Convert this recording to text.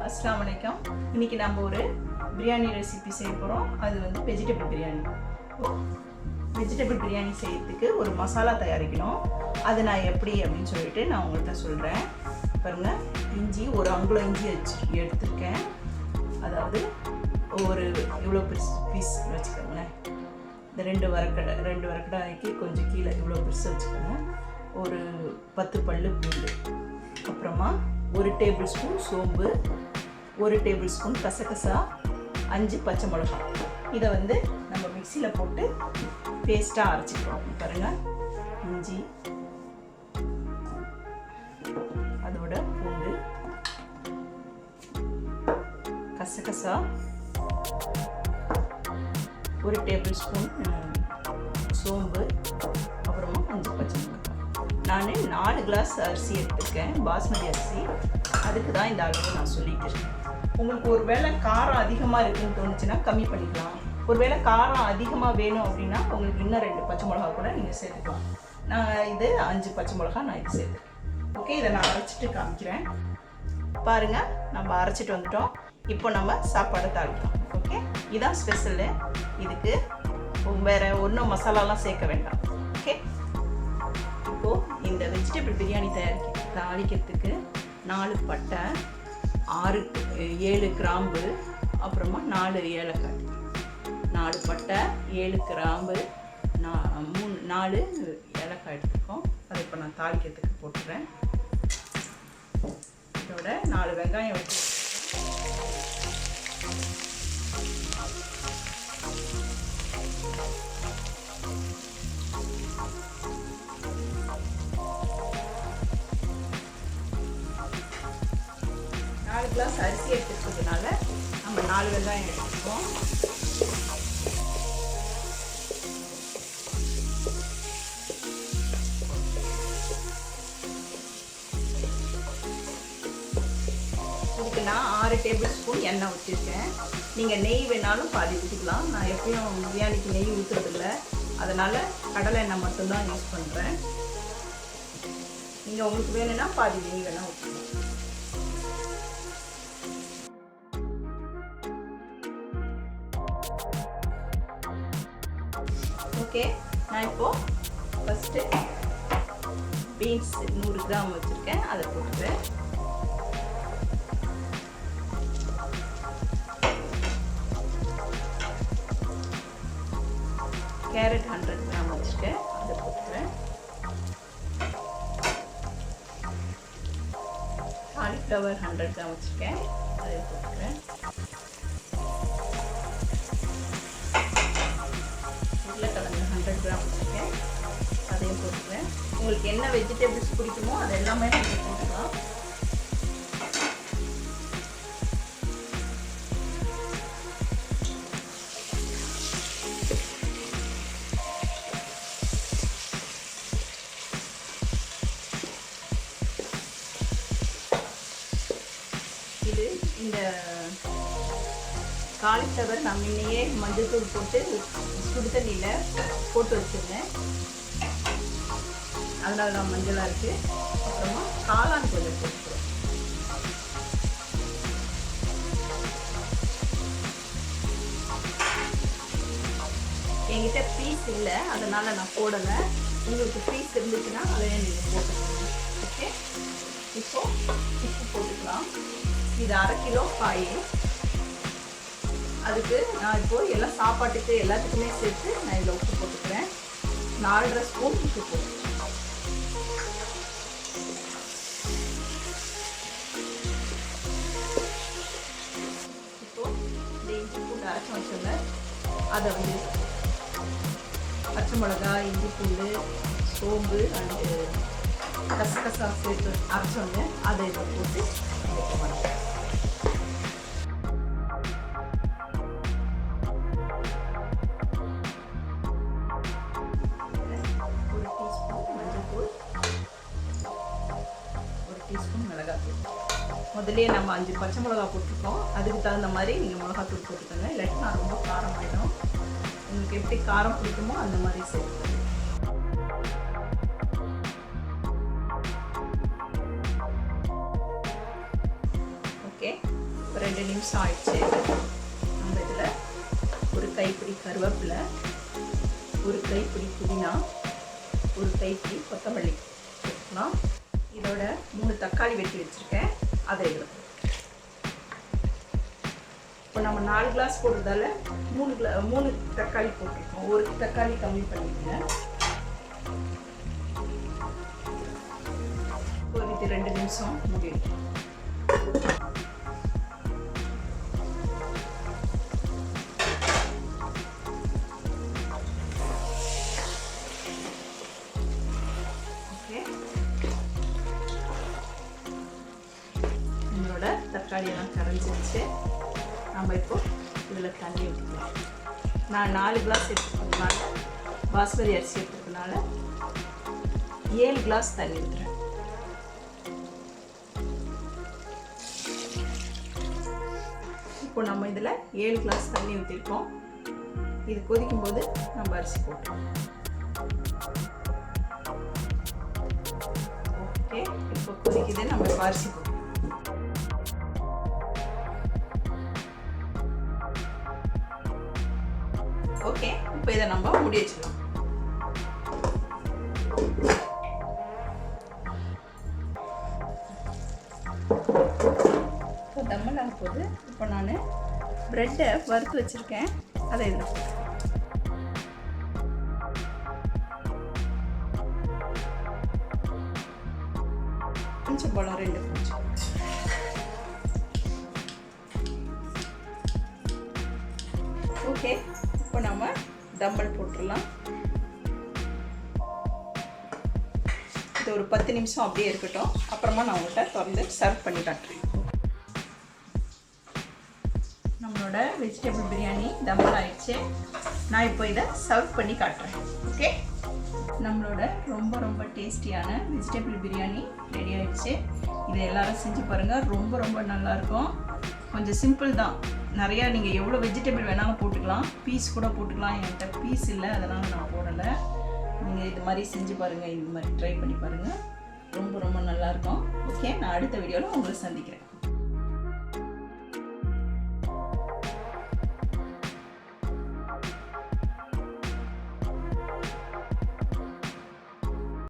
अस्सलाम वालेकुम। इनकी नाम ஒரு பிரியாணி ரெசிபி செய்ய போறோம். அது வந்து வெஜிடபிள் பிரியாணி. வெஜிடபிள் பிரியாணி செய்யறதுக்கு ஒரு மசாலா தயாரிக்கணும். அது நான் எப்படி அப்படினு சொல்லிட்டு நான் உங்களுக்கு சொல்றேன். பாருங்க, இஞ்சி ஒரு அங்குலம் இஞ்சி எடுத்துர்க்கேன். அதாவது ஒரு இவ்வளோ பீஸ் வச்சுக்கோங்க. இந்த ரெண்டு வரக்கடாய்க்கு கொஞ்சம் கீழே இவ்வளோ பெருசு வச்சுக்கோங்க. ஒரு 10 பல்லு பூண்டு, அப்புறமா 1 டேபிள் ஸ்பூன் சோம்பு, 1 டேபிள் ஸ்பூன் கசகசா, 5 பச்சை மிளகாய். இதை வந்து நம்ம மிக்சியில் போட்டு பேஸ்ட்டாக அரைச்சிக்கிறோம். பாருங்கள், இஞ்சி, அதோட பூண்டு, கசகசா, 1 டேபிள் ஸ்பூன் சோம்பு, அப்புறமா 5 பச்சை மிளகாய். நான் 4 கிளாஸ் அரிசி எடுத்துருக்கேன், பாஸ்மதி அரிசி. அதுக்கு தான் இந்த அளவு நான் சொல்லிட்டு. உங்களுக்கு ஒரு வேளை காரம் அதிகமாக இருக்குன்னு தோணுச்சுன்னா கம்மி பண்ணிக்கலாம். ஒரு வேளை காரம் அதிகமாக வேணும் அப்படின்னா உங்களுக்கு இன்னும் 2 பச்சை மிளகா கூட நீங்கள் சேர்த்துக்கலாம். நான் இது 5 பச்சை மிளகா நான் இது சேர்த்துக்கேன். ஓகே, இதை நான் அரைச்சிட்டு காமிக்கிறேன். பாருங்கள், நம்ம அரைச்சிட்டு வந்துட்டோம். இப்போ நம்ம சாப்பாடு தாளிக்கலாம். ஓகே, இதுதான் ஸ்பெஷலு. இதுக்கு வேறு ஒன்றும் மசாலாலாம் சேர்க்க வேண்டாம். ஓகே, இப்போது இந்த வெஜிடபிள் பிரியாணி தாளிக்கிறதுக்கு 4 பட்டை, 7 கிராம்பு, அப்புறமா 4 ஏலக்காய். 4 பட்டை, 7 கிராம்பு, 4 ஏலக்காய் எடுத்துருக்கோம். அதை இப்போ நான் தாளிக்கிறதுக்கு போட்டுறேன். இதோட 4 வெங்காயம் வச்சு 4 கிளாஸ் அரிசி எடுத்துக்கிறதுனால நம்ம 4 வெங்காயம் எடுத்துப்போம். இதுக்கு நான் 6 டேபிள் ஸ்பூன் எண்ணெய் ஊற்றிருக்கேன். நீங்கள் நெய் வேணாலும் பாதி ஊற்றிக்கலாம். நான் எப்பயும் பிரியாணிக்கு நெய் ஊற்றுறதில்ல, அதனால் கடலை எண்ணெய் மட்டும்தான் யூஸ் பண்ணுறேன். நீங்கள் உங்களுக்கு வேணும்னா பாதி நெய் வேணால் ஊற்றிக்கலாம். ஓகே, நான் இப்போது ஃபஸ்ட்டு பீன்ஸ் 100 கிராம் வச்சுருக்கேன், அதை போட்டுக்கிறேன். கேரட் 100 கிராம் வச்சுருக்கேன், அதை போட்டுக்கிறேன். காலிஃப்ளவர் 100 கிராம் வச்சுருக்கேன், அதை போட்டுக்கிறேன். உருளைக்கிழங்கு 100 கிராம் வச்சுருக்கேன், அதையும் போட்டுக்கிறேன். உங்களுக்கு என்ன வெஜிடபிள்ஸ் பிடிக்குமோ அது எல்லாமே நீங்கள் போட்டுக்கலாம். இது இந்த காலிஃப்ளவர் நான் முன்னையே மஞ்சள் தூள் போட்டு சுடு தண்ணியில் போட்டு வச்சுருந்தேன், அதனால தான் மஞ்சளாக இருக்குது. அப்புறமா காளான் கொஞ்சம் போட்டுக்கிறோம். என்கிட்ட பீஸ் இல்லை, அதனால் நான் போடலை. உங்களுக்கு பீஸ் இருந்துச்சுன்னா அதையே நீங்கள் போட்டுக்கோங்க. ஓகே, இப்போது உப்பு போட்டுக்கலாம். இது 1/2 கிலோ காய். அதுக்கு நான் இப்போது எல்லாம் சாப்பாட்டுக்கு எல்லாத்துக்குமே சேர்த்து நான் இதில் உப்பு போட்டுக்கிறேன். 4.5 ஸ்பூன் உப்பு போட்டுக்கிறேன். இப்போது இந்த இஞ்சி பூண்டு அரைச்சி வச்சோங்க, அதை வந்து பச்சை மிளகாய், இஞ்சி பூண்டு, சோம்பு அண்டு கசகசா சேர்த்து அரைச்சோங்க, அதை இதை போட்டு வைக்க மாட்டேன். முதல்ல நம்ம 5 பச்சை மிளகா போட்டிருக்கோம். அதுக்கு தகுந்த மாதிரி நீங்கள் மிளகாத்தூள் போட்டுக்கோங்க, இல்லாட்டி நான் ரொம்ப காரம் ஆகிடும். உங்களுக்கு எப்படி காரம் பிடிக்குமோ அந்த மாதிரி சேர்த்துக்கோங்க. ஓகே, 2 நிமிஷம் ஆயிடுச்சு. நம்ம இதில் ஒரு கைப்பிடி கருவேப்பிலை, ஒரு கைப்பிடி புதினா, ஒரு கைப்பிடி கொத்தமல்லி போட்டுக்கலாம். இதோட 3 தக்காளி வெட்டி வச்சுருக்கேன், அதை இதில். இப்போ நம்ம 4 கிளாஸ் போடுறதால 3 தக்காளி போட்டிருக்கோம். ஒரு தக்காளி கம்மி பண்ணிக்கங்க. ஒரு 2 நிமிஷம் மூடி வைக்கணும். நம்மளோட தக்காளியெல்லாம் கரைஞ்சிருச்சு. நம்ம இப்போ இதில் தண்ணி ஊற்றிக்கலாம். நான் 4 கிளாஸ் எடுத்துக்கிறதுனால, பாஸ்மதி அரிசி எடுத்துக்கிறதுனால 7 கிளாஸ் தண்ணி ஊற்றுறேன். இப்போ நம்ம இதில் 7 கிளாஸ் தண்ணி ஊற்றிருக்கோம். இது கொதிக்கும் போது நம்ம அரிசி போட்டுருவோம். ஓகே, இப்போ கொதிக்குது. நம்ம இப்போ அரிசி போட்டுருவோம். ஓகே, இப்போ இதை நம்ம மூடி வச்சிடலாம். இப்போ தம்மலாக போகுது. இப்போ நான் ப்ரெட்டை வறுத்து வச்சுருக்கேன், அதை இதில் கொஞ்சம் பழம் 2 கொஞ்சம். ஓகே, இப்போ நம்ம தம்பல் போட்டுடலாம். இது ஒரு 10 நிமிஷம் அப்படியே இருக்கட்டும். அப்புறமா நான் உங்கள்கிட்ட திறந்து சர்வ் பண்ணி காட்டுறேன். நம்மளோட வெஜிடபிள் பிரியாணி தம்பல் ஆயிடுச்சு. நான் இப்போ இதை சர்வ் பண்ணி காட்டுறேன். ஓகே, நம்மளோட ரொம்ப ரொம்ப டேஸ்டியான வெஜிடபிள் பிரியாணி ரெடி ஆயிடுச்சு. இதை எல்லாரும் செஞ்சு பாருங்கள். ரொம்ப ரொம்ப நல்லாயிருக்கும். கொஞ்சம் சிம்பிள் தான். நிறையா நீங்கள் எவ்வளோ வெஜிடபிள் வேணாலும் போட்டுக்கலாம். பீஸ் கூட போட்டுக்கலாம். என்கிட்ட பீஸ் இல்லை, அதனால் நான் போடலை. நீங்கள் இது மாதிரி செஞ்சு பாருங்கள். இது மாதிரி ட்ரை பண்ணி பாருங்கள். ரொம்ப ரொம்ப நல்லாயிருக்கும். ஓகே, நான் அடுத்த வீடியோவில் உங்களை சந்திக்கிறேன்.